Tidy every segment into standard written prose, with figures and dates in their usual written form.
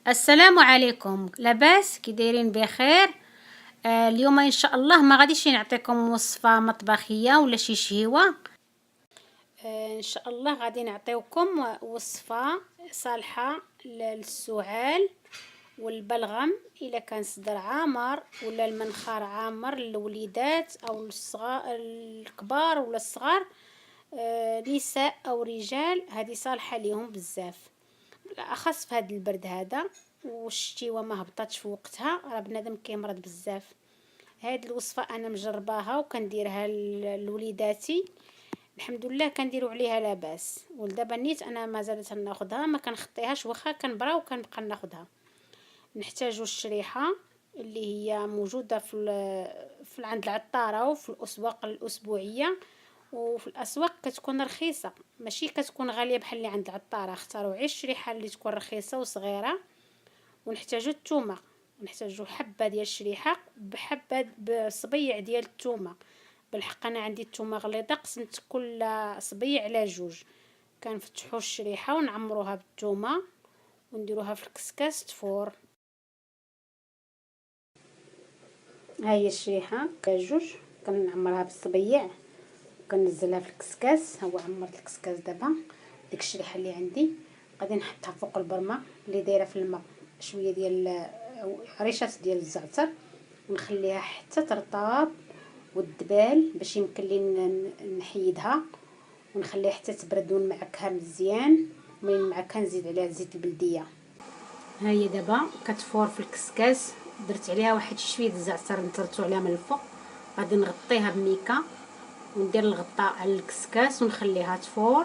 السلام عليكم، لاباس كي دايرين بخير. اليوم ان شاء الله ما غاديش نعطيكم وصفه مطبخيه ولا شي شهيوه. ان شاء الله غادي نعطيوكم وصفه صالحه للسعال والبلغم، الا كان صدر عامر ولا المنخار عامر للوليدات او الصغار الكبار ولا الصغار، نساء او رجال، هذه صالحه ليهم بزاف، بالاخص في هذا البرد هذا والشتيوه ما هبطتش في وقتها، راه بنادم كيمرض بزاف. هاد الوصفه انا مجرباها وكنديرها لوليداتي، الحمد لله كنديروا عليها لاباس. ولدابا نيت انا مازالت ناخذها، ما كنخطيهاش واخا كنبرا وكنبقى ناخذها. نحتاجوا الشريحه اللي هي موجوده في عند العطاره وفي الاسواق الاسبوعيه، وفي الاسواق كتكون رخيصه، ماشي كتكون غاليه بحال اللي عند العطاره. اختاروا غير الشريحه اللي تكون رخيصه وصغيره. ونحتاجوا الثومه، نحتاجوا حبه ديال الشريحه بحبه بصبيع ديال الثومه. بالحق انا عندي الثومه غليظه، قسمت كل صبيع على جوج. كنفتحوا الشريحه ونعمروها بالثومه ونديروها في الكسكاس تفور. ها هي الشريحه جوج، كنعمرها بالصبيع وكنزلها في الكسكاس. هو عمرت الكسكاس دابا. ديك الشريحه اللي عندي غادي نحطها فوق البرمه اللي دايره في الماء شويه ديال ريشات ديال الزعتر، ونخليها حتى ترطاب والدبال باش يمكن لي نحيدها، ونخليها حتى تبرد ونمعكها مزيان. ومن نمعكها نزيد عليها زيت البلديه. ها هي دابا كتفور في الكسكاس، درت عليها واحد شويه الزعتر نطرتو عليها من الفوق. غادي نغطيها بميكا وندير الغطاء على الكسكاس ونخليها تفور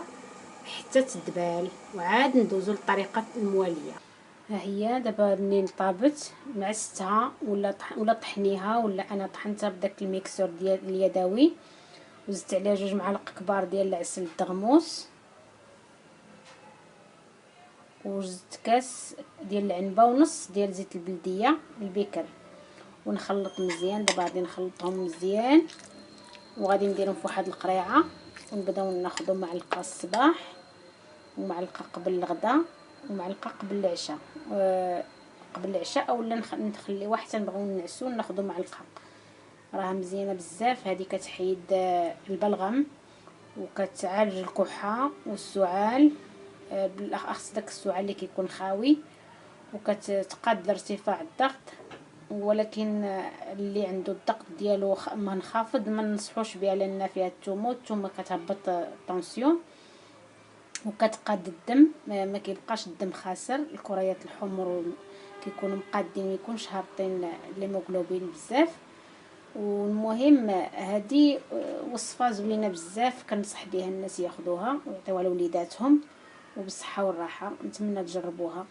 حتى تدبال، وعاد ندوزو للطريقه المواليه. ها هي دابا منين طابت معستها ولا طحنيها، ولا انا طحنتها بداك الميكسور ديال اليدوي، وزدت عليها 2 معالق كبار ديال العسل الدغموس، وزدت كاس ديال العنبه ونص ديال زيت البلديه البكر، ونخلط مزيان. دابا غادي نخلطهم مزيان وغادي نديرهم في واحد القريعه، ونبداو ناخذ معلقه الصباح ومعلقه قبل الغداء ومعلقه قبل العشاء. قبل العشاء اولا نخليوها حتى نبغيو نعسو ناخذ معلقه. راها مزيانه بزاف، هذه كتحيد البلغم وكتعالج الكحه والسعال، بالاخص داك السعال اللي كيكون خاوي، وكتقاد ارتفاع الضغط. ولكن اللي عنده الضغط ديالو منخفض ما ننصحوش بها، لان فيها الثومه كتهبط الطونسيون وكتقاد الدم. ما كيبقاش الدم خاسر، الكريات الحمر كيكونوا مقادين، ما يكونش هابطين الهيموغلوبين بزاف. والمهم هذه وصفه زوينه بزاف، كنصح بها الناس ياخذوها ويعطيوها لوليداتهم وبالصحه والراحه. نتمنى تجربوها.